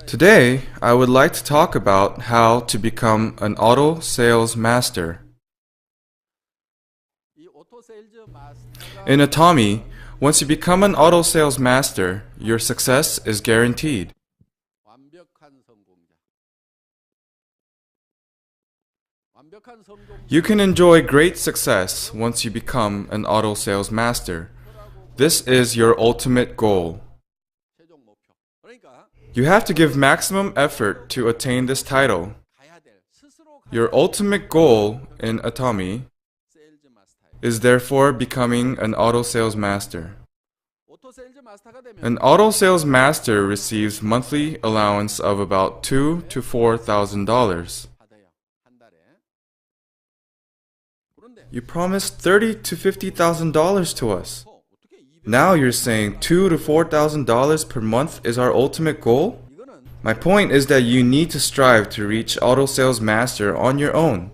Today, I would like to talk about how to become an auto sales master. In Atomy, once you become an auto sales master, your success is guaranteed. You can enjoy great success once you become an auto sales master. This is your ultimate goal. You have to give maximum effort to attain this title. Your ultimate goal in Atomy is therefore becoming an auto sales master. An auto sales master receives monthly allowance of about $2,000 to $4,000. You promised $30,000 to $50,000 to us. Now you're saying $2,000 to $4,000 per month is our ultimate goal? My point is that you need to strive to reach auto sales master on your own.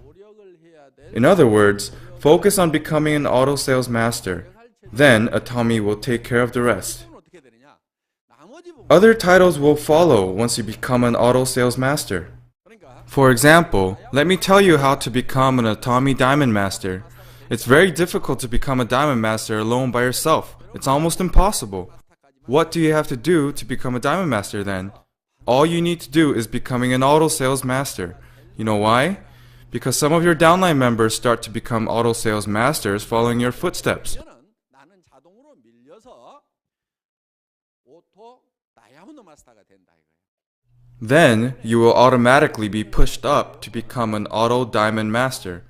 In other words, focus on becoming an auto sales master. Then Atomy will take care of the rest. Other titles will follow once you become an auto sales master. For example, let me tell you how to become an Atomy Diamond Master. It's very difficult to become a Diamond Master alone by yourself. It's almost impossible. What do you have to do to become a Diamond Master then? All you need to do is becoming an auto sales master. You know why? Because some of your downline members start to become auto sales masters following your footsteps. Then you will automatically be pushed up to become an auto diamond master.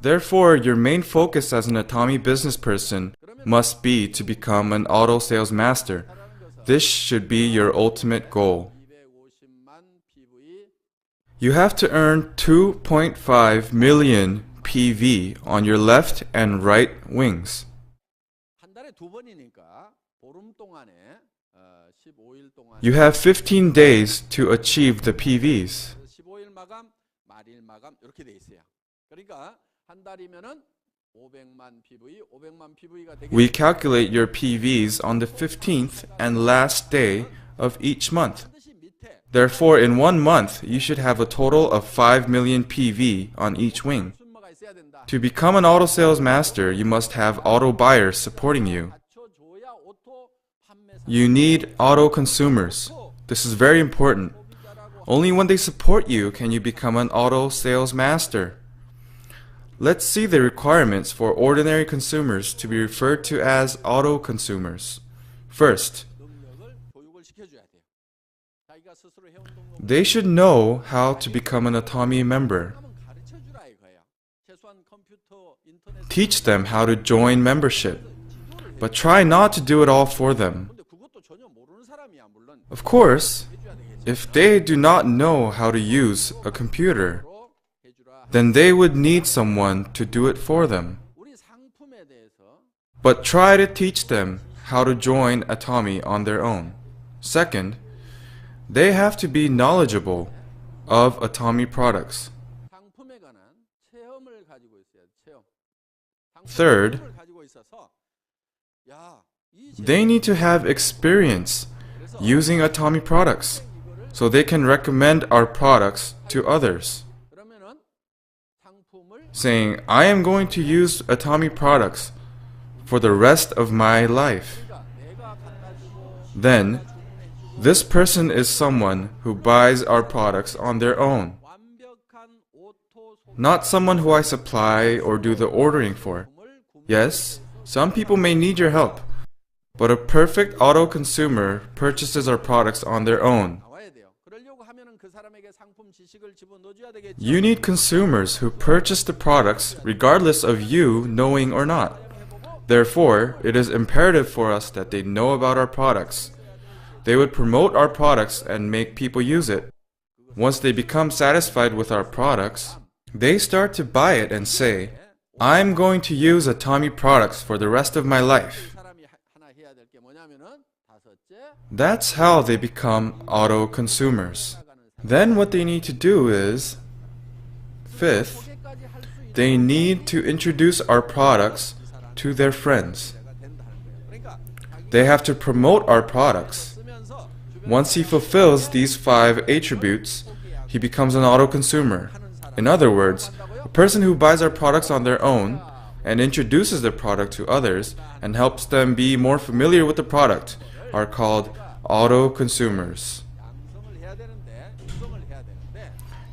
Therefore, your main focus as an Atomy business person must be to become an auto sales master. This should be your ultimate goal. You have to earn 2.5 million PV on your left and right wings. You have 15 days to achieve the PVs. We calculate your PVs on the 15th and last day of each month. Therefore, in 1 month, you should have a total of 5 million PV on each wing. To become an auto sales master, you must have auto buyers supporting you. You need auto consumers. This is very important. Only when they support you can you become an auto sales master. Let's see the requirements for ordinary consumers to be referred to as auto consumers. First, they should know how to become an Atomy member. Teach them how to join membership, but try not to do it all for them. Of course, if they do not know how to use a computer, then they would need someone to do it for them. But try to teach them how to join Atomy on their own. Second, they have to be knowledgeable of Atomy products. Third, they need to have experience using Atomy products so they can recommend our products to others. Saying, I am going to use Atomy products for the rest of my life. Then, this person is someone who buys our products on their own. Not someone who I supply or do the ordering for. Yes, some people may need your help, but a perfect auto consumer purchases our products on their own. You need consumers who purchase the products regardless of you knowing or not. Therefore, it is imperative for us that they know about our products. They would promote our products and make people use it. Once they become satisfied with our products, they start to buy it and say, I'm going to use Atomy products for the rest of my life. That's how they become auto consumers. Then what they need to do is, fifth, they need to introduce our products to their friends. they have to promote our products. Once he fulfills these 5 attributes, he becomes an auto consumer. In other words, a person who buys our products on their own and introduces the product to others and helps them be more familiar with the product are called auto consumers.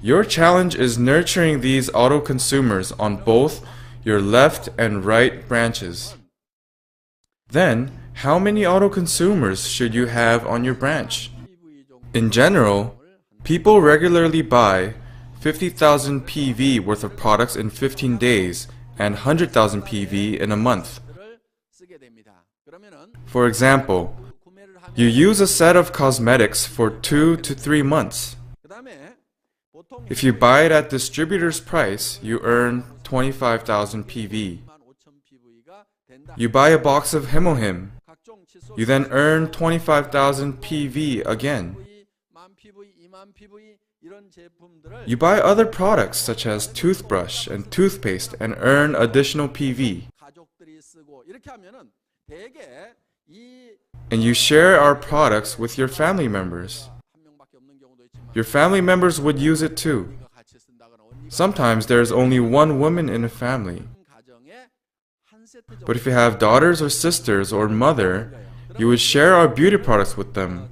Your challenge is nurturing these auto consumers on both your left and right branches. Then, how many auto consumers should you have on your branch? In general, people regularly buy 50,000 PV worth of products in 15 days and 100,000 PV in a month. For example, you use a set of cosmetics for 2 to 3 months. If you buy it at distributor's price, you earn 25,000 PV. You buy a box of Hemohim. You then earn 25,000 PV again. You buy other products such as toothbrush and toothpaste and earn additional PV. And you share our products with your family members. Your family members would use it too. Sometimes there is only one woman in a family. But if you have daughters or sisters or mother, you would share our beauty products with them.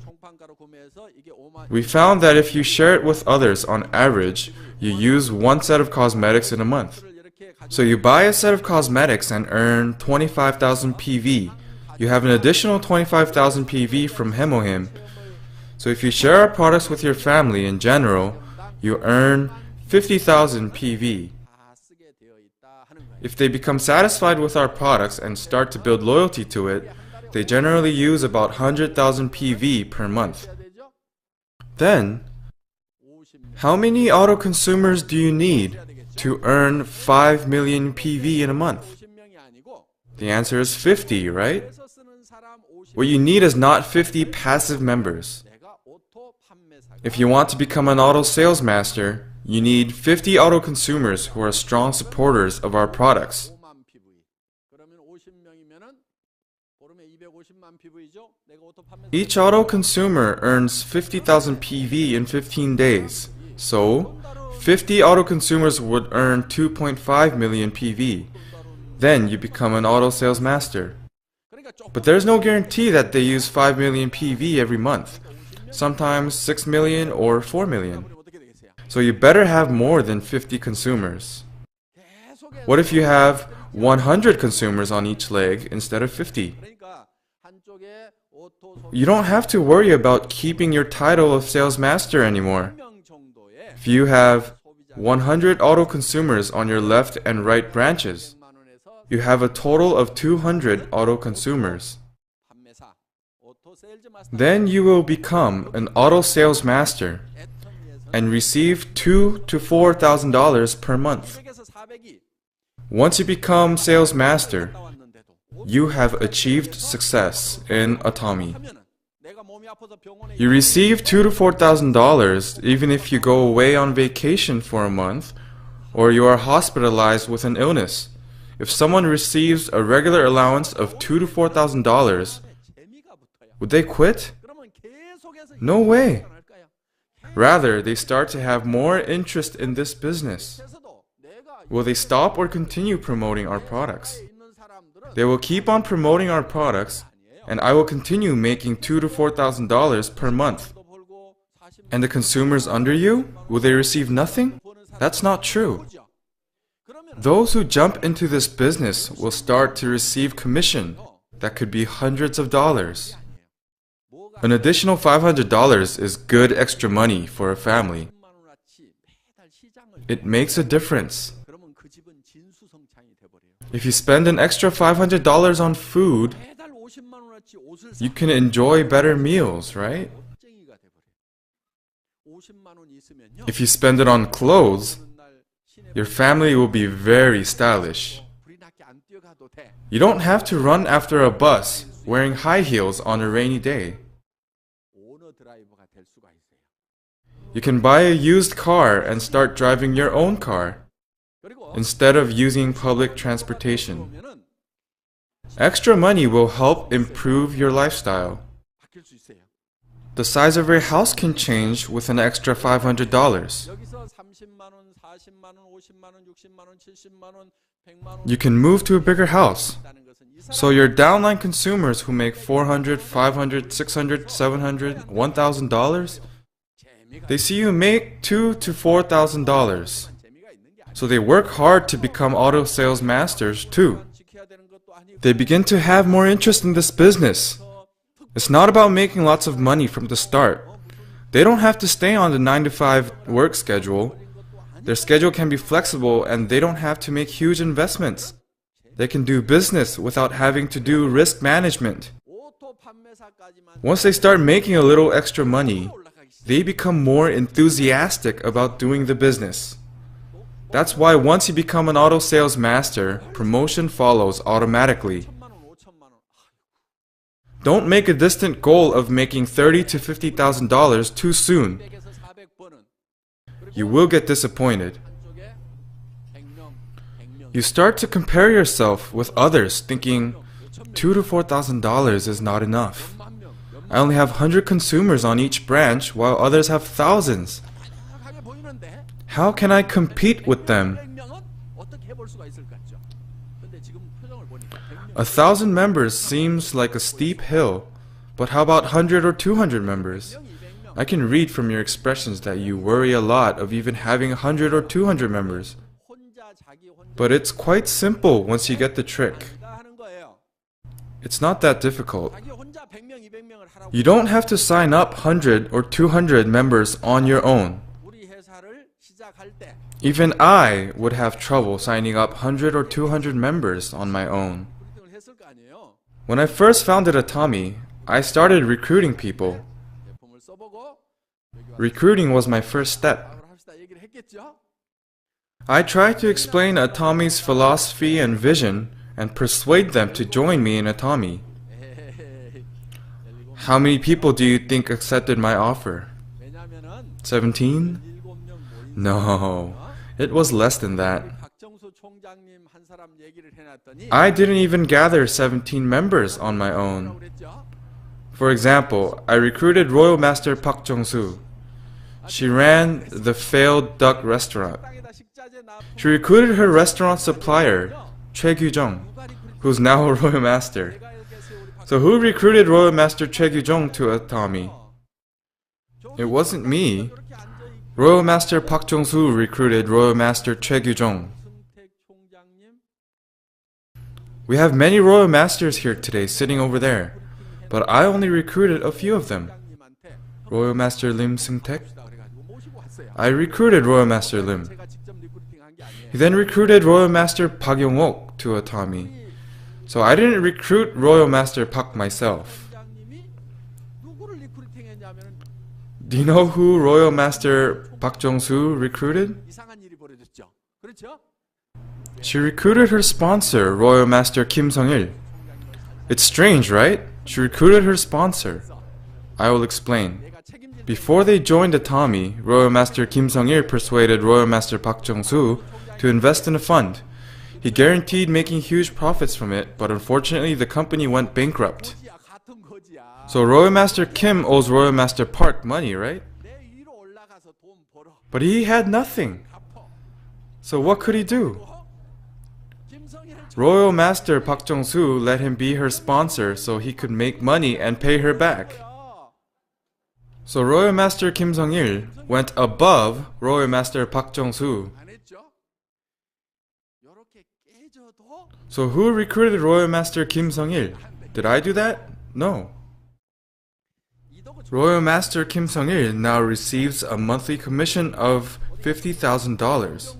We found that if you share it with others, on average, you use 1 set of cosmetics in a month. So you buy a set of cosmetics and earn 25,000 PV. You have an additional 25,000 PV from Hemohim. So if you share our products with your family in general, you earn 50,000 PV. If they become satisfied with our products and start to build loyalty to it, they generally use about 100,000 PV per month. Then, how many auto consumers do you need to earn 5 million PV in a month? The answer is 50, right? What you need is not 50 passive members. If you want to become an auto sales master, you need 50 auto consumers who are strong supporters of our products. Each auto consumer earns 50,000 PV in 15 days. So, 50 auto consumers would earn 2.5 million PV. Then you become an auto sales master. But there's no guarantee that they use 5 million PV every month. Sometimes 6 million or 4 million. So you better have more than 50 consumers. What if you have 100 consumers on each leg instead of 50? You don't have to worry about keeping your title of sales master anymore. If you have 100 auto consumers on your left and right branches, you have a total of 200 auto consumers. Then you will become an auto sales master and receive $2,000 to $4,000 per month. Once you become sales master, you have achieved success in Atomy. You receive $2,000 to $4,000 even if you go away on vacation for a month or you are hospitalized with an illness. If someone receives a regular allowance of $2,000 to $4,000, would they quit? No way. Rather, they start to have more interest in this business. Will they stop or continue promoting our products? They will keep on promoting our products, and I will continue making $2,000 to $4,000 per month. And the consumers under you, will they receive nothing? That's not true. Those who jump into this business will start to receive commission that could be hundreds of dollars. An additional $500 is good extra money for a family. It makes a difference. If you spend an extra $500 on food, you can enjoy better meals, right? If you spend it on clothes, your family will be very stylish. You don't have to run after a bus wearing high heels on a rainy day. You can buy a used car and start driving your own car instead of using public transportation. Extra money will help improve your lifestyle. The size of your house can change with an extra $500. You can move to a bigger house. So your downline consumers who make $400, $500, $600, $700, $1,000, they see you make $2,000 to $4,000. So they work hard to become auto sales masters too. They begin to have more interest in this business. It's not about making lots of money from the start. They don't have to stay on the 9-to-5 work schedule. Their schedule can be flexible and they don't have to make huge investments. They can do business without having to do risk management. Once they start making a little extra money, they become more enthusiastic about doing the business. That's why once you become an auto sales master, promotion follows automatically. Don't make a distant goal of making $30,000 to $50,000 too soon. You will get disappointed. You start to compare yourself with others thinking, $2,000 to $4,000 is not enough. I only have 100 consumers on each branch while others have thousands. How can I compete with them? 1,000 members seems like a steep hill, but how about 100 or 200 members? I can read from your expressions that you worry a lot of even having 100 or 200 members. But it's quite simple once you get the trick. It's not that difficult. You don't have to sign up 100 or 200 members on your own. Even I would have trouble signing up 100 or 200 members on my own. When I first founded Atomy, I started recruiting people. Recruiting was my first step. I tried to explain Atomy's philosophy and vision and persuade them to join me in Atomy. How many people do you think accepted my offer? 17? No, it was less than that. I didn't even gather 17 members on my own. For example, I recruited Royal Master Park Jong-soo. She ran the failed duck restaurant. She recruited her restaurant supplier, Choi Gyu-jung, who's now a Royal Master. So who recruited Royal Master Choi Gyu-jung to Atomy? It wasn't me. Royal Master Park Jong-soo recruited Royal Master Choi Gyu-jung. We have many Royal Masters here today sitting over there, but I only recruited a few of them. Royal Master Lim Seung-taek. I recruited Royal Master Lim. He then recruited Royal Master Park Yong-ok to Atomy. So I didn't recruit Royal Master Park myself. Do you know who Royal Master Park Jong-soo recruited? She recruited her sponsor, Royal Master Kim Sung-il. It's strange, right? She recruited her sponsor. I will explain. Before they joined Atomy, Royal Master Kim Sung-il persuaded Royal Master Park Jong-soo to invest in a fund. He guaranteed making huge profits from it, but unfortunately the company went bankrupt. So Royal Master Kim owes Royal Master Park money, right? But he had nothing. So what could he do? Royal Master Park Jong-soo let him be her sponsor so he could make money and pay her back. So Royal Master Kim Sung-il went above Royal Master Park Jong-soo. So who recruited Royal Master Kim Sung-il? Did I do that? No. Royal Master Kim Sung-il now receives a monthly commission of $50,000.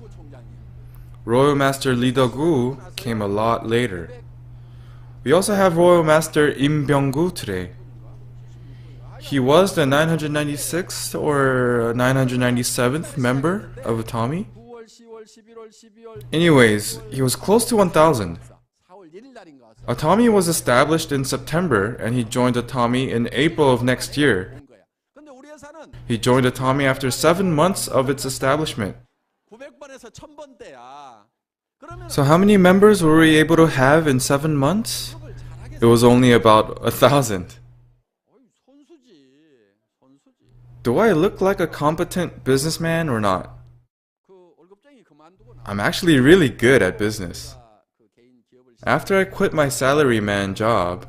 Royal Master Lee Duk-gu came a lot later. We also have Royal Master Im Byung-gu today. He was the 996th or 997th member of Atomy. Anyways, he was close to 1,000. Atomy was established in September and he joined Atomy in April of next year. He joined Atomy after 7 months of its establishment. So how many members were we able to have in 7 months? it was only about 1,000. Do I look like a competent businessman or not? I'm actually really good at business. After I quit my salaryman job,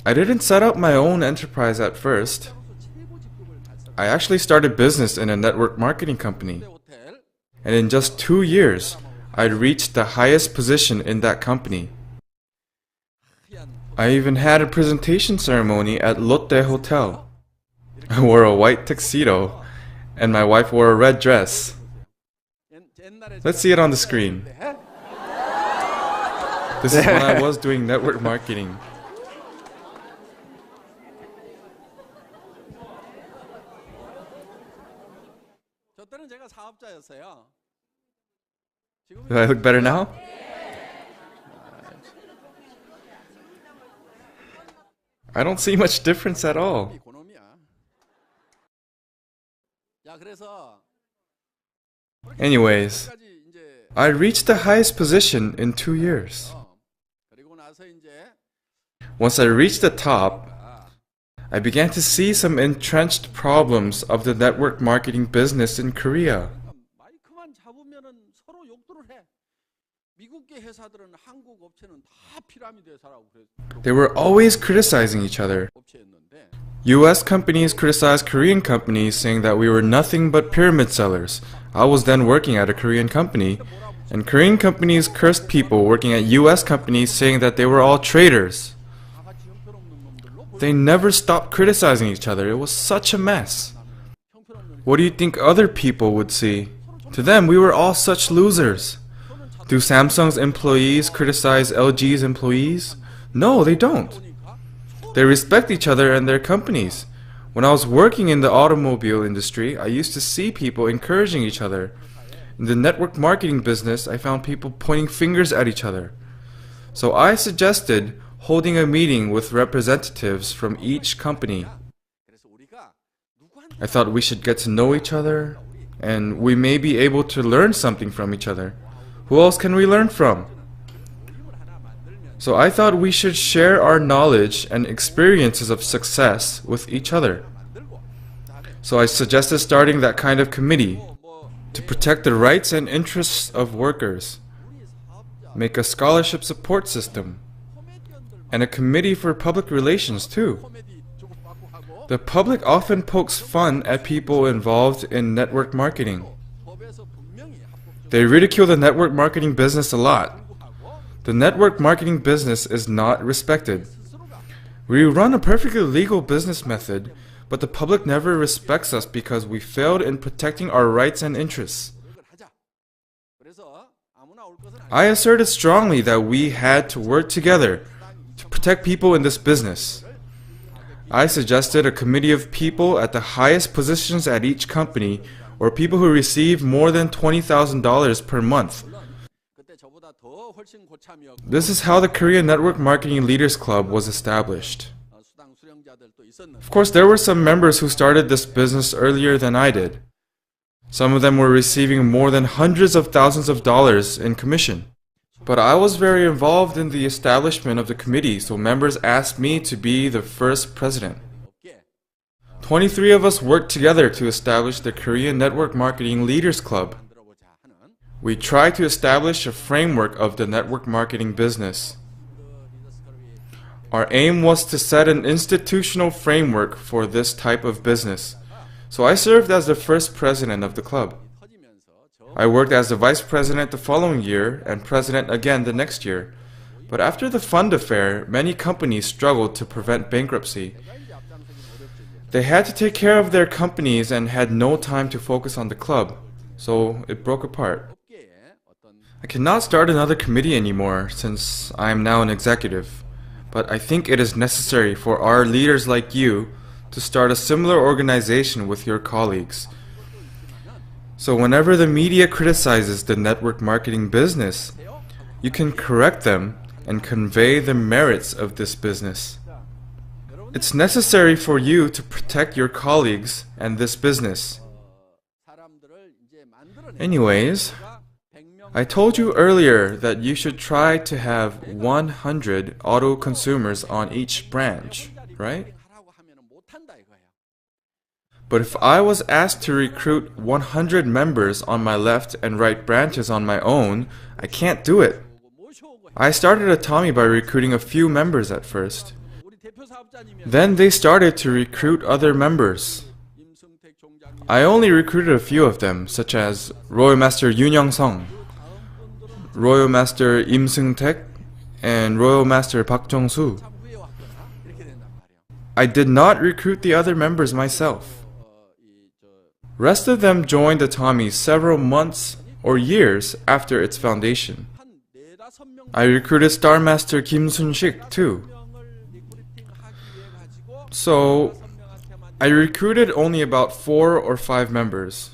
I didn't set up my own enterprise at first. I actually started business in a network marketing company. And in just 2 years, I'd reached the highest position in that company. I even had a presentation ceremony at Lotte Hotel. I wore a white tuxedo, and my wife wore a red dress. Let's see it on the screen. This is when I was doing network marketing. Do I look better now? I don't see much difference at all. Anyways, I reached the highest position in 2 years. Once I reached the top, I began to see some entrenched problems of the network marketing business in Korea. They were always criticizing each other. US companies criticized Korean companies, saying that we were nothing but pyramid sellers. I was then working at a Korean company, and Korean companies cursed people working at US companies, saying that they were all traitors. They never stopped criticizing each other. It was such a mess. What do you think other people would see? To them, we were all such losers. Do Samsung's employees criticize LG's employees? No, they don't. They respect each other and their companies. When I was working in the automobile industry, I used to see people encouraging each other. In the network marketing business, I found people pointing fingers at each other. So I suggested holding a meeting with representatives from each company. I thought we should get to know each other, and we may be able to learn something from each other. Who else can we learn from? So I thought we should share our knowledge and experiences of success with each other. So I suggested starting that kind of committee to protect the rights and interests of workers, make a scholarship support system, and a committee for public relations too. The public often pokes fun at people involved in network marketing. They ridicule the network marketing business a lot. The network marketing business is not respected. We run a perfectly legal business method, but the public never respects us because we failed in protecting our rights and interests. I asserted strongly that we had to work together to protect people in this business. I suggested a committee of people at the highest positions at each company, or people who receive more than $20,000 per month. This is how the Korean Network Marketing Leaders Club was established. Of course, there were some members who started this business earlier than I did. Some of them were receiving more than hundreds of thousands of dollars in commission. But I was very involved in the establishment of the committee, so members asked me to be the first president. 23 of us worked together to establish the Korean Network Marketing Leaders Club. We tried to establish a framework of the network marketing business. Our aim was to set an institutional framework for this type of business. So I served as the first president of the club. I worked as the vice president the following year and president again the next year. But after the fund affair, many companies struggled to prevent bankruptcy. They had to take care of their companies and had no time to focus on the club, so it broke apart. I cannot start another committee anymore since I am now an executive, but I think it is necessary for our leaders like you to start a similar organization with your colleagues. So whenever the media criticizes the network marketing business, you can correct them and convey the merits of this business. It's necessary for you to protect your colleagues and this business. Anyways, I told you earlier that you should try to have 100 auto consumers on each branch, right? But if I was asked to recruit 100 members on my left and right branches on my own, I can't do it. I started Atomy by recruiting a few members at first. Then they started to recruit other members. I only recruited a few of them, such as Royal Master Yoon Young-sung, Royal Master Im Seung-taek, and Royal Master Park Jong-soo. I did not recruit the other members myself. Rest of them joined Atomy several months or years after its foundation. I recruited Star Master Kim Sun-sik too. So, I recruited only about 4 or 5 members.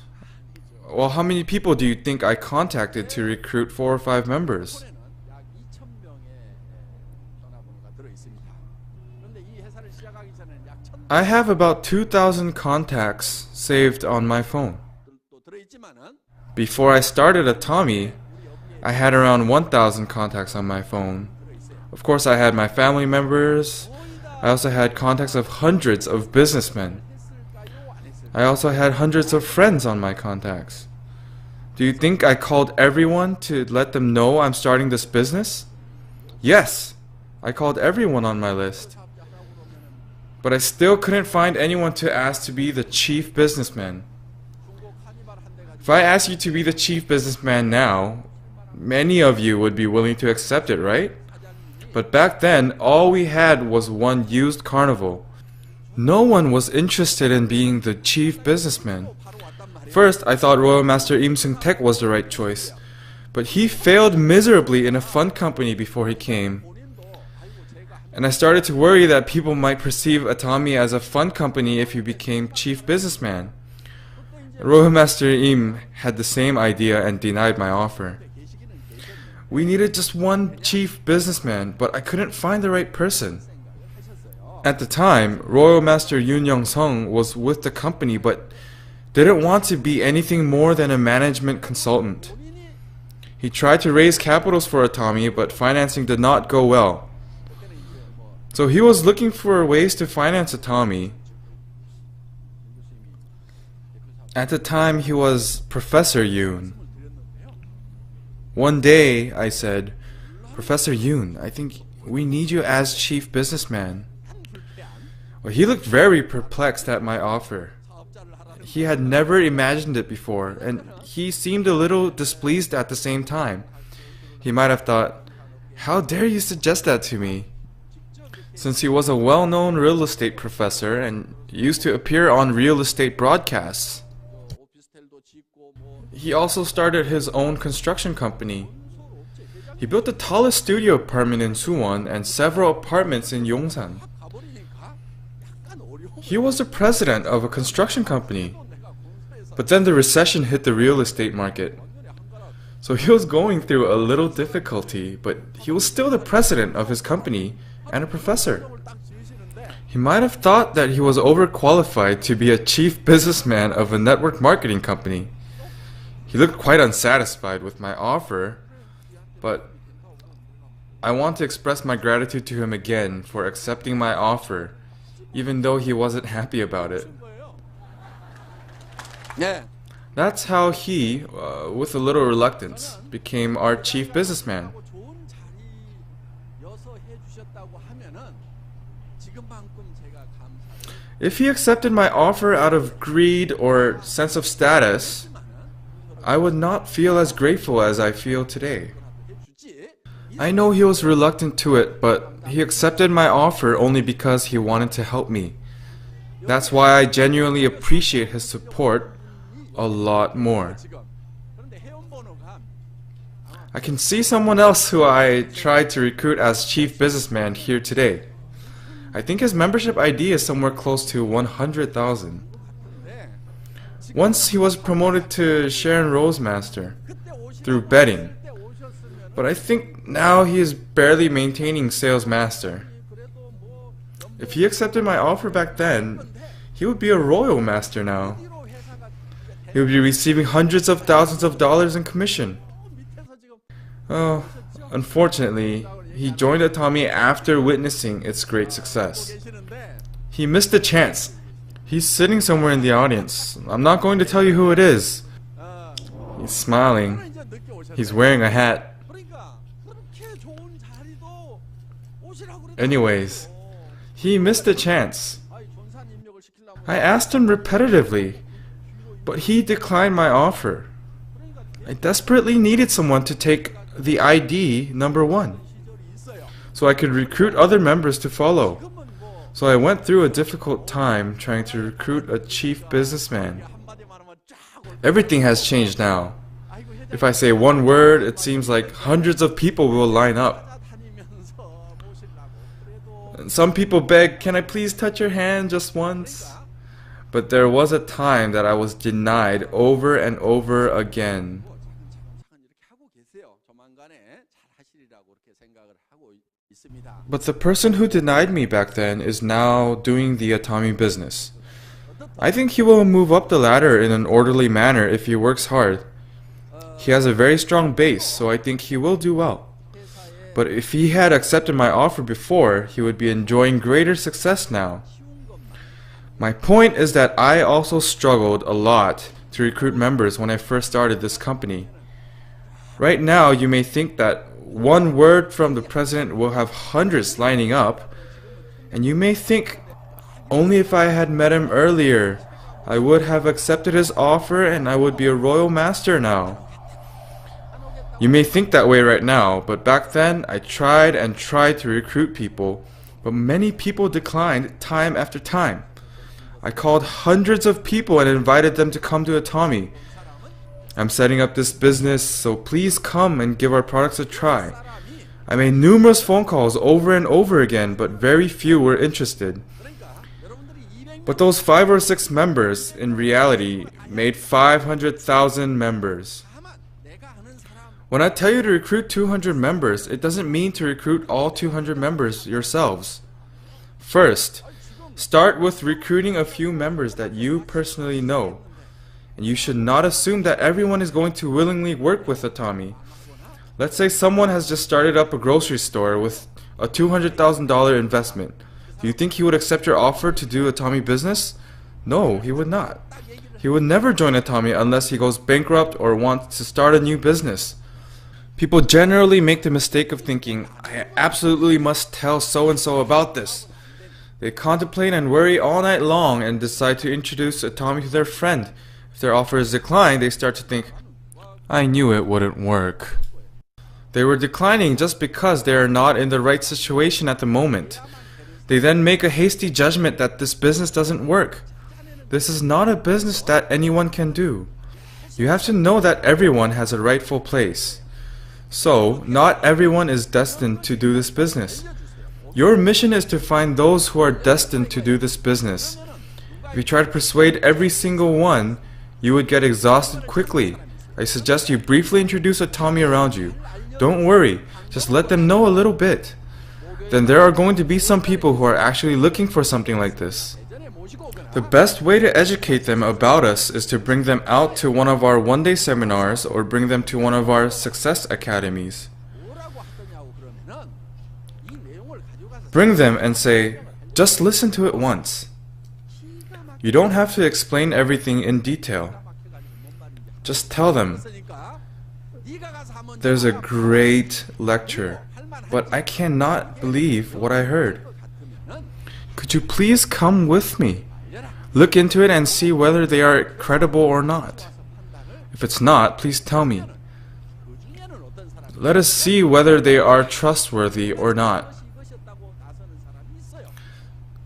Well, how many people do you think I contacted to recruit 4 or 5 members? I have about 2,000 contacts saved on my phone. Before I started Atomy, I had around 1,000 contacts on my phone. Of course, I had my family members. I also had contacts of hundreds of businessmen. I also had hundreds of friends on my contacts. Do you think I called everyone to let them know I'm starting this business? Yes, I called everyone on my list. But I still couldn't find anyone to ask to be the chief businessman. If I asked you to be the chief businessman now, many of you would be willing to accept it, right? But back then, all we had was one used carnival. No one was interested in being the chief businessman. First, I thought Royal Master Im Seung-taek was the right choice, but he failed miserably in a fund company before he came. And I started to worry that people might perceive Atomy as a fund company if he became chief businessman. Royal Master Im had the same idea and denied my offer. We needed just one chief businessman, but I couldn't find the right person. At the time, Royal Master Yoon Young-sung was with the company but didn't want to be anything more than a management consultant. He tried to raise capitals for Atomy, but financing did not go well. So he was looking for ways to finance Atomy. At the time, he was Professor Yoon. One day, I said, "Professor Yoon, I think we need you as chief businessman." Well, he looked very perplexed at my offer. He had never imagined it before, and he seemed a little displeased at the same time. He might have thought, "How dare you suggest that to me?" Since he was a well-known real estate professor and used to appear on real estate broadcasts. He also started his own construction company. He built the tallest studio apartment in Suwon and several apartments in Yongsan. He was the president of a construction company. But then the recession hit the real estate market. So he was going through a little difficulty, but he was still the president of his company and a professor. He might have thought that he was overqualified to be a chief businessman of a network marketing company. He looked quite unsatisfied with my offer, but I want to express my gratitude to him again for accepting my offer, even though he wasn't happy about it. That's how he, with a little reluctance, became our chief businessman. If he accepted my offer out of greed or sense of status, I would not feel as grateful as I feel today. I know he was reluctant to it, but he accepted my offer only because he wanted to help me. That's why I genuinely appreciate his support a lot more. I can see someone else who I tried to recruit as chief businessman here today. I think his membership ID is somewhere close to 100,000. Once he was promoted to Sharon Rose Master through betting, but I think now he is barely maintaining Sales Master. If he accepted my offer back then, he would be a Royal Master now. He would be receiving hundreds of thousands of dollars in commission. Oh, unfortunately, he joined Atomy after witnessing its great success. He missed the chance. He's sitting somewhere in the audience. I'm not going to tell you who it is. He's smiling. He's wearing a hat. Anyways, he missed the chance. I asked him repetitively, but he declined my offer. I desperately needed someone to take the ID number 1, so I could recruit other members to follow. So I went through a difficult time trying to recruit a chief businessman. Everything has changed now. If I say one word, it seems like hundreds of people will line up. And some people beg, "Can I please touch your hand just once?" But there was a time that I was denied over and over again. But the person who denied me back then is now doing the Atomy business. I think he will move up the ladder in an orderly manner if he works hard. He has a very strong base, so I think he will do well. But if he had accepted my offer before, he would be enjoying greater success now. My point is that I also struggled a lot to recruit members when I first started this company. Right now, you may think that one word from the president will have hundreds lining up, and you may think, only if I had met him earlier, I would have accepted his offer and I would be a royal master now. You may think that way right now, but back then I tried and tried to recruit people, but many people declined time after time. I called hundreds of people and invited them to come to Atomy. I'm setting up this business, so please come and give our products a try. I made numerous phone calls over and over again, but very few were interested. But those 5 or 6 members, in reality, made 500,000 members. When I tell you to recruit 200 members, it doesn't mean to recruit all 200 members yourselves. First, start with recruiting a few members that you personally know. And you should not assume that everyone is going to willingly work with Atomy. Let's say someone has just started up a grocery store with a $200,000 investment. Do you think he would accept your offer to do Atomy business? No, he would not. He would never join Atomy unless he goes bankrupt or wants to start a new business. People generally make the mistake of thinking, I absolutely must tell so-and-so about this. They contemplate and worry all night long and decide to introduce Atomy to their friend. If their offer is declined, they start to think, I knew it wouldn't work. They were declining just because they are not in the right situation at the moment. They then make a hasty judgment that this business doesn't work. This is not a business that anyone can do. You have to know that everyone has a rightful place. So, not everyone is destined to do this business. Your mission is to find those who are destined to do this business. If you try to persuade every single one, you would get exhausted quickly. I suggest you briefly introduce Atomy around you. Don't worry, just let them know a little bit. Then there are going to be some people who are actually looking for something like this. The best way to educate them about us is to bring them out to one of our one-day seminars or bring them to one of our success academies. Bring them and say, just listen to it once. You don't have to explain everything in detail. Just tell them, there's a great lecture, but I cannot believe what I heard. Could you please come with me? Look into it and see whether they are credible or not. If it's not, please tell me. Let us see whether they are trustworthy or not.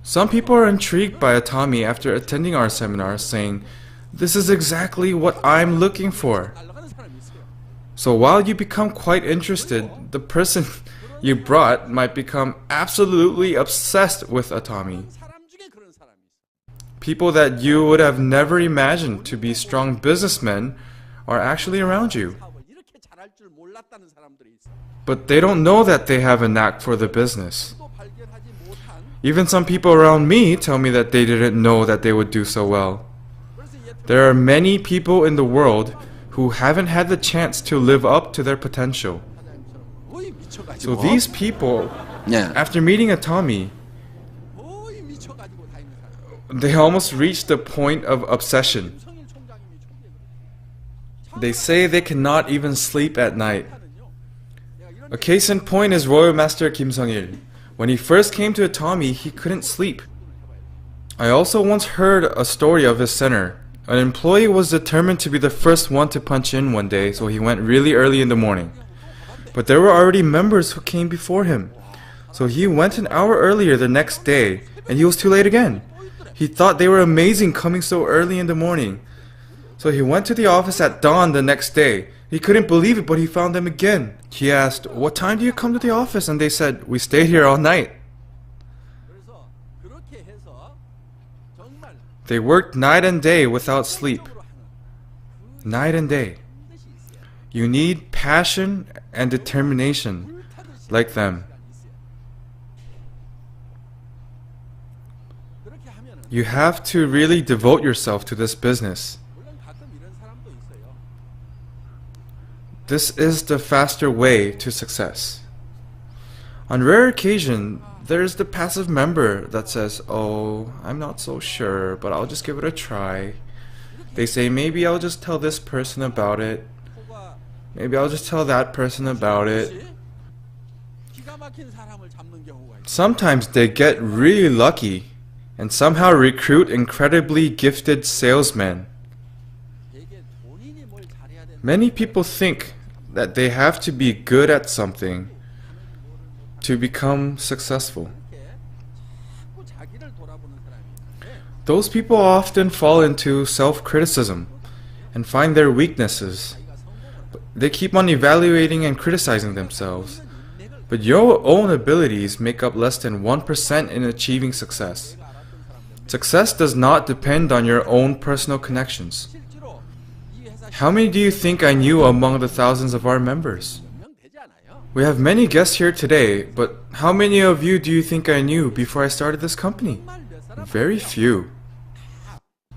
Some people are intrigued by Atomy after attending our seminar, saying, this is exactly what I'm looking for. So while you become quite interested, the person you brought might become absolutely obsessed with Atomy. People that you would have never imagined to be strong businessmen are actually around you. But they don't know that they have a knack for the business. Even some people around me tell me that they didn't know that they would do so well. There are many people in the world who haven't had the chance to live up to their potential. So these people, 예. after meeting Atomy, they almost reached the point of obsession. They say they cannot even sleep at night. A case in point is Royal Master Kim Sung-il. When he first came to Atomy, he couldn't sleep. I also once heard a story of his center. An employee was determined to be the first one to punch in one day, so he went really early in the morning. But there were already members who came before him. So he went an hour earlier the next day, and he was too late again. He thought they were amazing coming so early in the morning. So he went to the office at dawn the next day. He couldn't believe it, but he found them again. He asked, "What time do you come to the office?" And they said, "We stayed here all night." They worked night and day without sleep. Night and day. You need passion and determination like them. You have to really devote yourself to this business. This is the faster way to success. On rare occasion, there's the passive member that says, "Oh, I'm not so sure, but I'll just give it a try." They say, "Maybe I'll just tell this person about it. Maybe I'll just tell that person about it." Sometimes they get really lucky and somehow recruit incredibly gifted salesmen. Many people think that they have to be good at something to become successful. Those people often fall into self-criticism and find their weaknesses. They keep on evaluating and criticizing themselves. But your own abilities make up less than 1% in achieving success. Success does not depend on your own personal connections. How many do you think I knew among the thousands of our members? We have many guests here today, but how many of you do you think I knew before I started this company? Very few.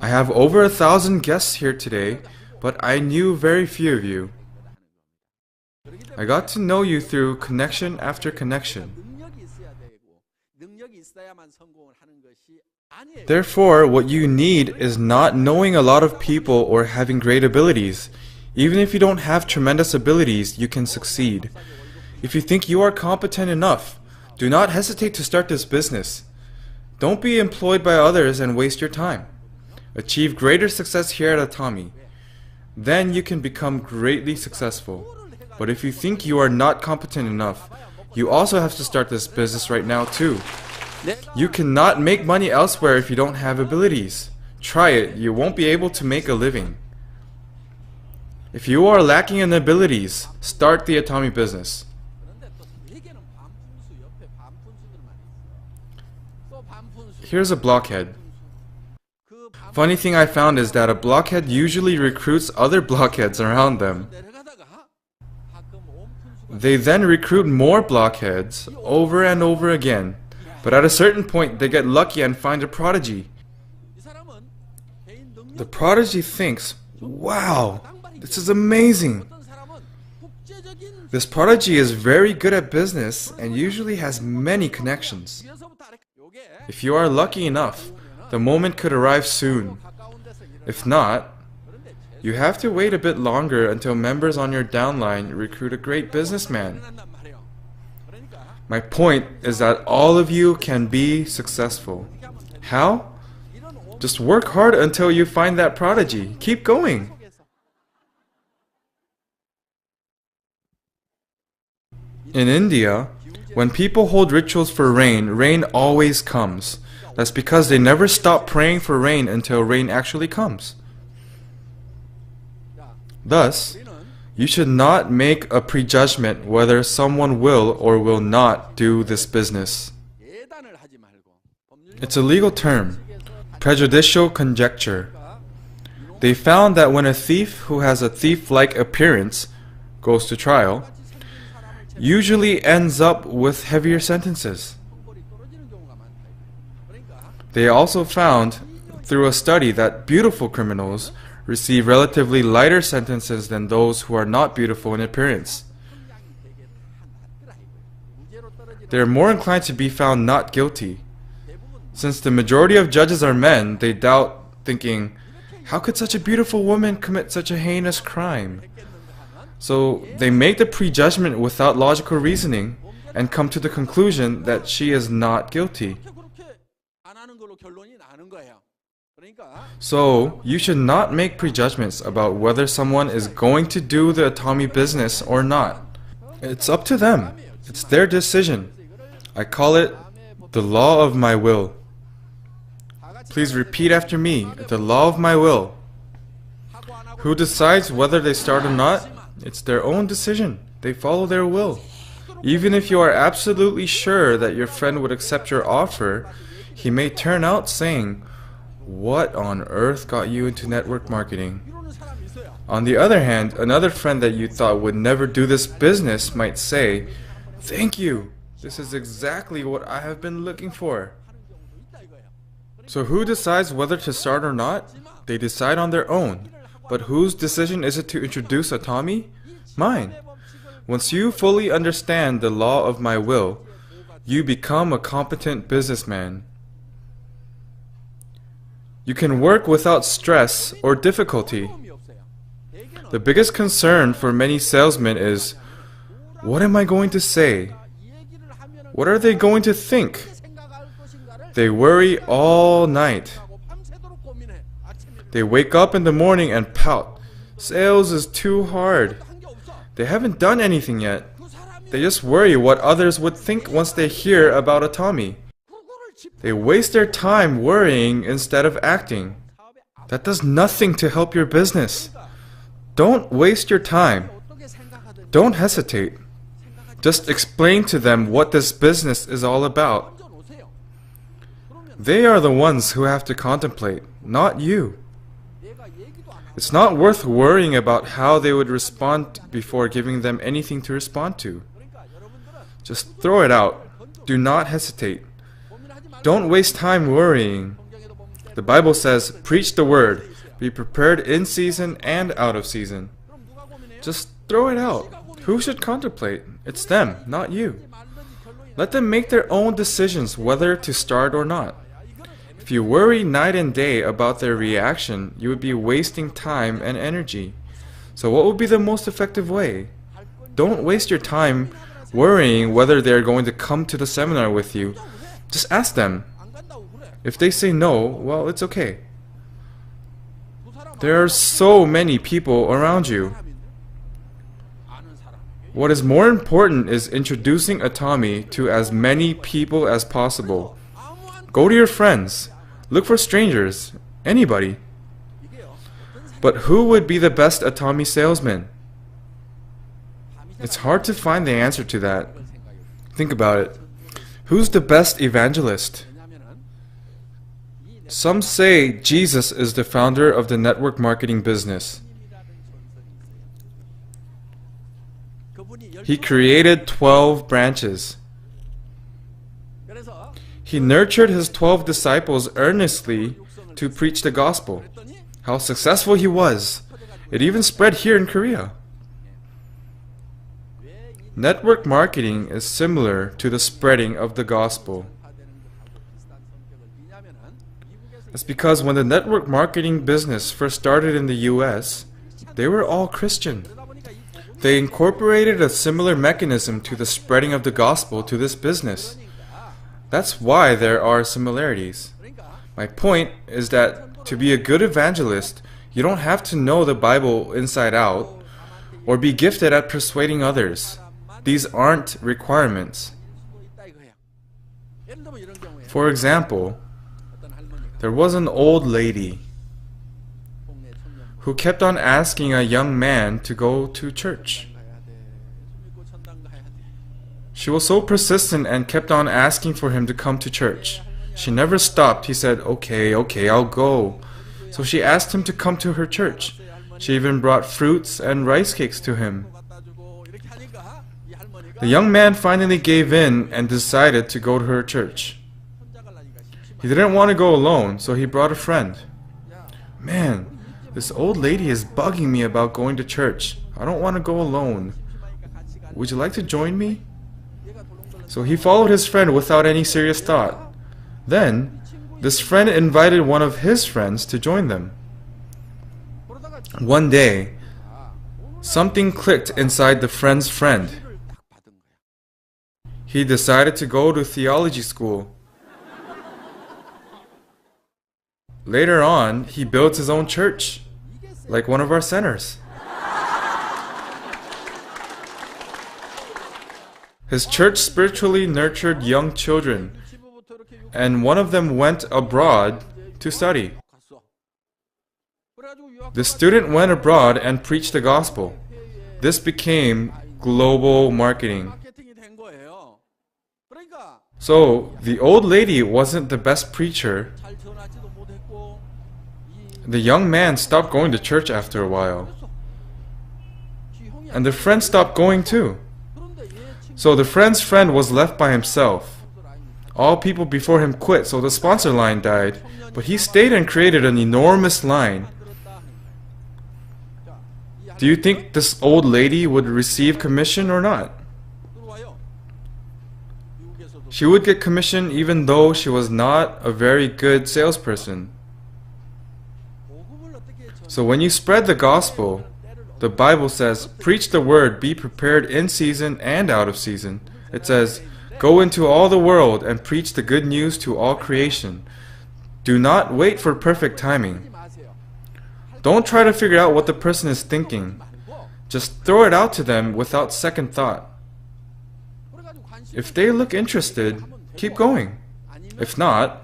I have over 1,000 guests here today, but I knew very few of you. I got to know you through connection after connection. Therefore, what you need is not knowing a lot of people or having great abilities. Even if you don't have tremendous abilities, you can succeed. If you think you are competent enough, do not hesitate to start this business. Don't be employed by others and waste your time. Achieve greater success here at Atomy. Then you can become greatly successful. But if you think you are not competent enough, you also have to start this business right now too. You cannot make money elsewhere if you don't have abilities. Try it, you won't be able to make a living. If you are lacking in abilities, start the Atomy business. Here's a blockhead. Funny thing I found is that a blockhead usually recruits other blockheads around them. They then recruit more blockheads over and over again. But at a certain point, they get lucky and find a prodigy. The prodigy thinks, "Wow, this is amazing." This prodigy is very good at business and usually has many connections. If you are lucky enough, the moment could arrive soon. If not, you have to wait a bit longer until members on your downline recruit a great businessman. My point is that all of you can be successful. How? Just work hard until you find that prodigy. Keep going. In India, when people hold rituals for rain, rain always comes. That's because they never stop praying for rain until rain actually comes. Thus, you should not make a prejudgment whether someone will or will not do this business. It's a legal term, prejudicial conjecture. They found that when a thief who has a thief-like appearance goes to trial, usually ends up with heavier sentences. They also found through a study that beautiful criminals receive relatively lighter sentences than those who are not beautiful in appearance. they are more inclined to be found not guilty. Since the majority of judges are men, they doubt, thinking, how could such a beautiful woman commit such a heinous crime? So they make the prejudgment without logical reasoning and come to the conclusion that she is not guilty. So you should not make prejudgments about whether someone is going to do the Atomy business or not. It's up to them. It's their decision. I call it the law of my will. Please repeat after me, the law of my will. Who decides whether they start or not? It's their own decision. They follow their will. Even if you are absolutely sure that your friend would accept your offer, he may turn out saying, "What on earth got you into network marketing?" On the other hand, another friend that you thought would never do this business might say, "Thank you. This is exactly what I have been looking for." So who decides whether to start or not? They decide on their own. But whose decision is it to introduce Atomy? Mine. Once you fully understand the law of my will, you become a competent businessman. You can work without stress or difficulty. The biggest concern for many salesmen is, what am I going to say? What are they going to think? They worry all night. They wake up in the morning and pout. Sales is too hard. They haven't done anything yet. They just worry what others would think once they hear about Atomy. They waste their time worrying instead of acting. That does nothing to help your business. Don't waste your time. Don't hesitate. Just explain to them what this business is all about. They are the ones who have to contemplate, not you. It's not worth worrying about how they would respond before giving them anything to respond to. Just throw it out. Do not hesitate. Don't waste time worrying. The Bible says, preach the word, be prepared in season and out of season. Just throw it out. Who should contemplate? It's them, not you. Let them make their own decisions whether to start or not. If you worry night and day about their reaction, you would be wasting time and energy. So what would be the most effective way? Don't waste your time worrying whether they are going to come to the seminar with you. Just ask them. If they say no, well, it's okay. There are so many people around you. What is more important is introducing Atomy to as many people as possible. Go to your friends. Look for strangers. Anybody. But who would be the best Atomy salesman? It's hard to find the answer to that. Think about it. Who's the best evangelist? Some say Jesus is the founder of the network marketing business. He created 12 branches. He nurtured his 12 disciples earnestly to preach the gospel. How successful he was! It even spread here in Korea. Network marketing is similar to the spreading of the gospel. It's because when the network marketing business first started in the US, they were all Christian. They incorporated a similar mechanism to the spreading of the gospel to this business. That's why there are similarities. My point is that to be a good evangelist, you don't have to know the Bible inside out or be gifted at persuading others. These aren't requirements. For example, there was an old lady who kept on asking a young man to go to church. She was so persistent and kept on asking for him to come to church. She never stopped. He said, okay, I'll go. So she asked him to come to her church. She even brought fruits and rice cakes to him. The young man finally gave in and decided to go to her church. He didn't want to go alone, so he brought a friend. Man, this old lady is bugging me about going to church. I don't want to go alone. Would you like to join me? So he followed his friend without any serious thought. Then, this friend invited one of his friends to join them. One day, something clicked inside the friend's friend. He decided to go to theology school. Later on, he built his own church, like one of our centers. His church spiritually nurtured young children, and one of them went abroad to study. The student went abroad and preached the gospel. This became global marketing. So, the old lady wasn't the best preacher. The young man stopped going to church after a while. And the friend stopped going too. So the friend's friend was left by himself. All people before him quit, so the sponsor line died, but he stayed and created an enormous line. Do you think this old lady would receive commission or not? She would get commission even though she was not a very good salesperson. So when you spread the gospel, the Bible says, preach the word, be prepared in season and out of season. It says, go into all the world and preach the good news to all creation. Do not wait for perfect timing. Don't try to figure out what the person is thinking. Just throw it out to them without second thought. If they look interested, keep going. If not,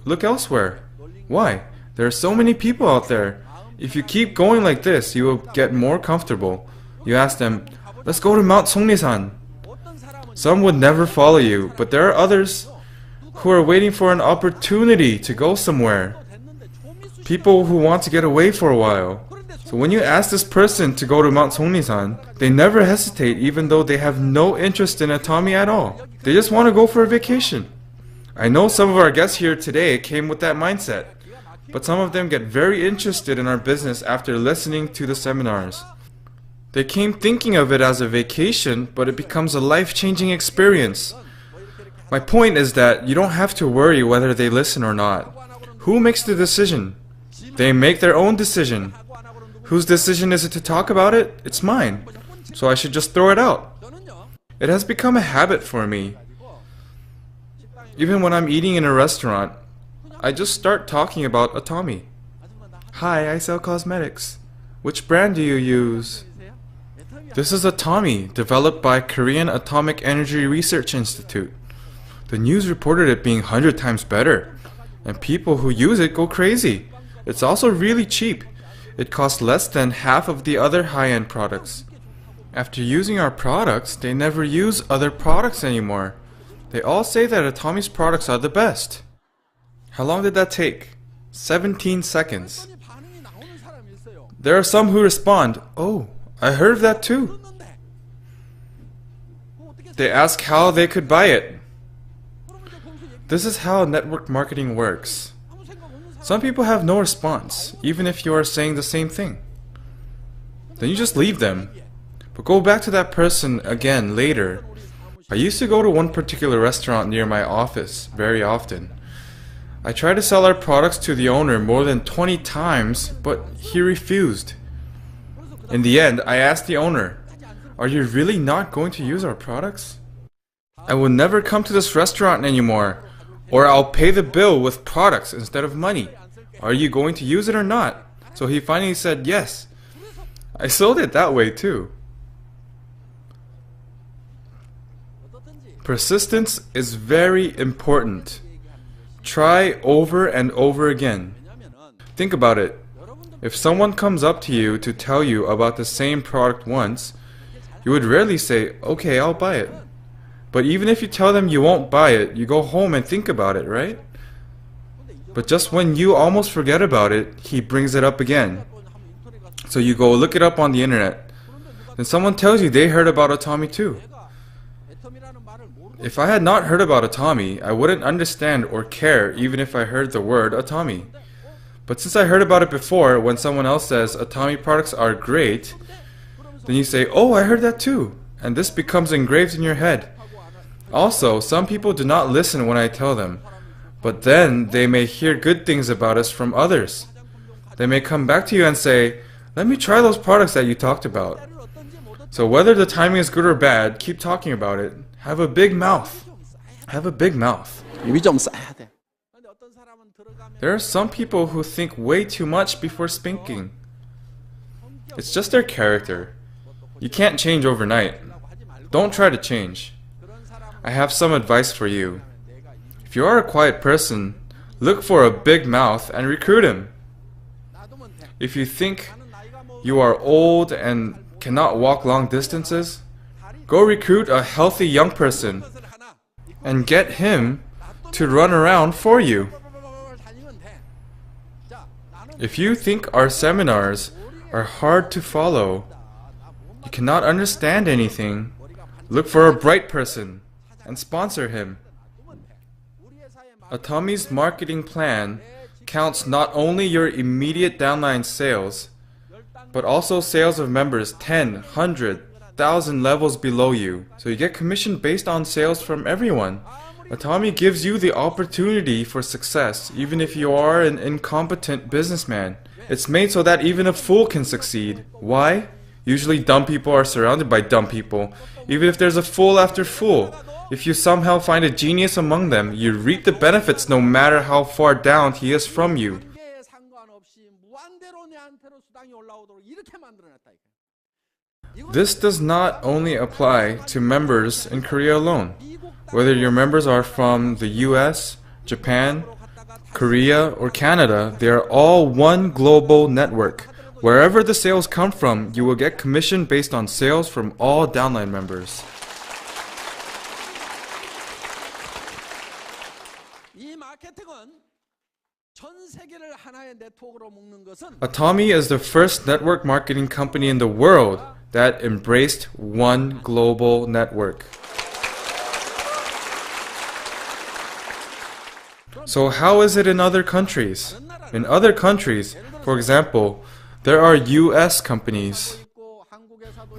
look elsewhere. Why? There are so many people out there. If you keep going like this, you will get more comfortable. You ask them, let's go to Mount Songrisan. Some would never follow you, but there are others who are waiting for an opportunity to go somewhere. People who want to get away for a while. So when you ask this person to go to Mount Songrisan, they never hesitate even though they have no interest in Atomy at all. They just want to go for a vacation. I know some of our guests here today came with that mindset. But some of them get very interested in our business after listening to the seminars. They came thinking of it as a vacation, but it becomes a life-changing experience. My point is that you don't have to worry whether they listen or not. Who makes the decision? They make their own decision. Whose decision is it to talk about it? It's mine. So I should just throw it out. It has become a habit for me. Even when I'm eating in a restaurant, I just start talking about Atomy. Hi, I sell cosmetics. Which brand do you use? This is Atomy, developed by Korean Atomic Energy Research Institute. The news reported it being 100 times better, and people who use it go crazy. It's also really cheap. It costs less than half of the other high-end products. After using our products, they never use other products anymore. They all say that Atomy's products are the best. How long did that take? 17 seconds. There are some who respond, oh, I heard of that too. They ask how they could buy it. This is how network marketing works. Some people have no response, even if you are saying the same thing. Then you just leave them. But go back to that person again later. I used to go to one particular restaurant near my office very often. I tried to sell our products to the owner more than 20 times, but he refused. In the end, I asked the owner, are you really not going to use our products? I will never come to this restaurant anymore, or I'll pay the bill with products instead of money. Are you going to use it or not? So he finally said yes. I sold it that way too. Persistence is very important. Try over and over again. Think about it. If someone comes up to you to tell you about the same product once, you would rarely say, okay, I'll buy it. But even if you tell them you won't buy it, you go home and think about it, right? But just when you almost forget about it, he brings it up again. So you go look it up on the internet. Then someone tells you they heard about Atomy too. If I had not heard about Atomy, I wouldn't understand or care even if I heard the word Atomy. But since I heard about it before, when someone else says Atomy products are great, then you say, oh, I heard that too. And this becomes engraved in your head. Also, some people do not listen when I tell them, but then they may hear good things about us from others. They may come back to you and say, "Let me try those products that you talked about." So whether the timing is good or bad, keep talking about it. Have a big mouth. Have a big mouth. 입이 좀 싸야 돼. There are some people who think way too much before speaking. It's just their character. You can't change overnight. Don't try to change. I have some advice for you. If you are a quiet person, look for a big mouth and recruit him. If you think you are old and cannot walk long distances, go recruit a healthy young person and get him to run around for you. If you think our seminars are hard to follow, you cannot understand anything, look for a bright person and sponsor him. Atomy's marketing plan counts not only your immediate downline sales, but also sales of members 10, 100, 1,000 levels below you. So you get commission based on sales from everyone. Atomy gives you the opportunity for success, even if you are an incompetent businessman. It's made so that even a fool can succeed. Why? Usually dumb people are surrounded by dumb people. Even if there's a fool after fool, if you somehow find a genius among them, you reap the benefits no matter how far down he is from you. This does not only apply to members in Korea alone. Whether your members are from the US, Japan, Korea, or Canada, they are all one global network. Wherever the sales come from, you will get commission based on sales from all downline members. Atomy is the first network marketing company in the world that embraced one global network. So how is it in other countries? In other countries, for example, there are US companies,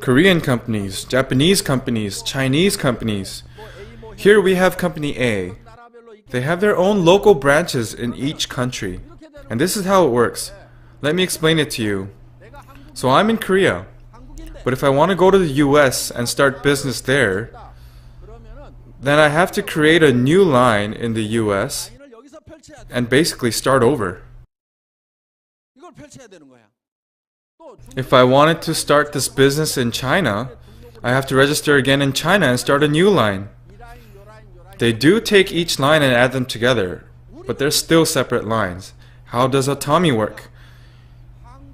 Korean companies, Japanese companies, Chinese companies. Here we have Company A. They have their own local branches in each country. And this is how it works. Let me explain it to you. So I'm in Korea. But if I want to go to the US and start business there, then I have to create a new line in the US and basically start over. If I wanted to start this business in China, I have to register again in China and start a new line. They do take each line and add them together, but they're still separate lines. How does Atomy work?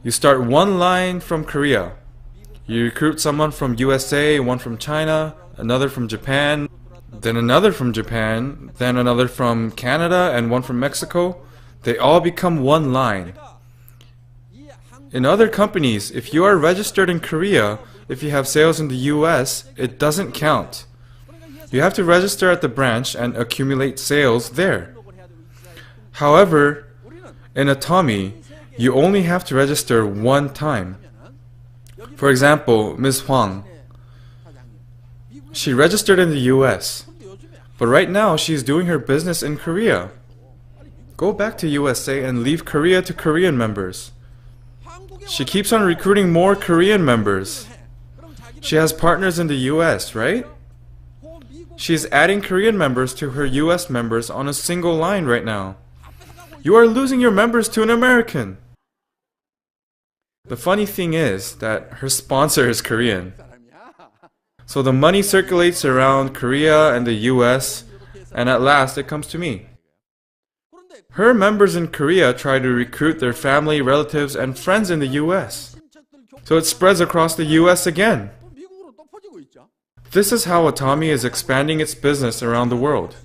You start one line from Korea. You recruit someone from USA, one from China, another from Japan, then another from Japan, then another from Canada, and one from Mexico. They all become one line. In other companies, if you are registered in Korea, if you have sales in the US, it doesn't count. You have to register at the branch and accumulate sales there. However, in Atomy, you only have to register one time. For example, Ms. Huang. She registered in the US, but right now she's doing her business in Korea. Go back to USA and leave Korea to Korean members. She keeps on recruiting more Korean members. She has partners in the US, right? She's adding Korean members to her US members on a single line right now. You are losing your members to an American. The funny thing is that her sponsor is Korean. So the money circulates around Korea and the US, and at last it comes to me. Her members in Korea try to recruit their family, relatives, and friends in the US. So it spreads across the US again. This is how Atomy is expanding its business around the world.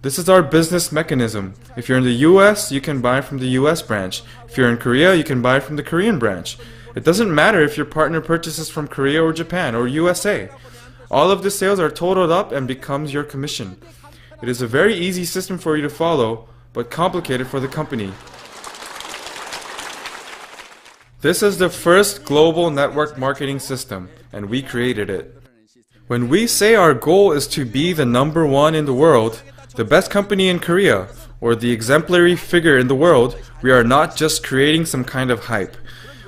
This is our business mechanism. If you're in the US, you can buy from the US branch. If you're in Korea, you can buy from the Korean branch. It doesn't matter if your partner purchases from Korea or Japan or USA. All of the sales are totaled up and becomes your commission. It is a very easy system for you to follow, but complicated for the company. This is the first global network marketing system, and we created it. When we say our goal is to be the number one in the world, the best company in Korea, or the exemplary figure in the world, we are not just creating some kind of hype.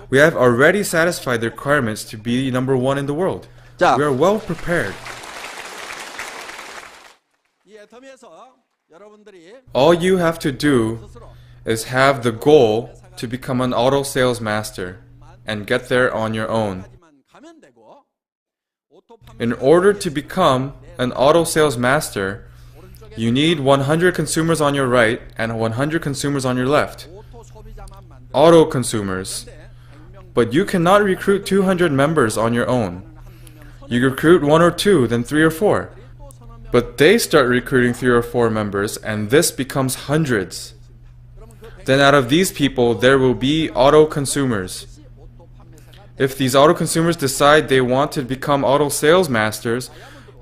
We have already satisfied the requirements to be number one in the world. We are well prepared. All you have to do is have the goal to become an auto sales master and get there on your own. In order to become an auto sales master, you need 100 consumers on your right and 100 consumers on your left. Auto consumers. But you cannot recruit 200 members on your own. You recruit 1 or 2, then 3 or 4. But they start recruiting 3 or 4 members, and this becomes hundreds. Then out of these people, there will be auto consumers. If these auto consumers decide they want to become auto sales masters,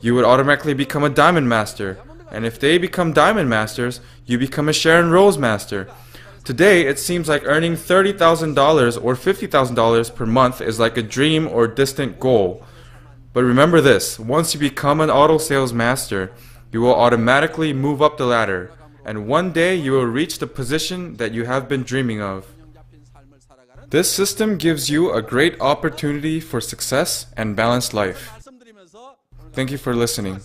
you would automatically become a diamond master. And if they become diamond masters, you become a Sharon Rose master. Today, it seems like earning $30,000 or $50,000 per month is like a dream or distant goal. But remember this, once you become an auto sales master, you will automatically move up the ladder, and one day you will reach the position that you have been dreaming of. This system gives you a great opportunity for success and balanced life. Thank you for listening.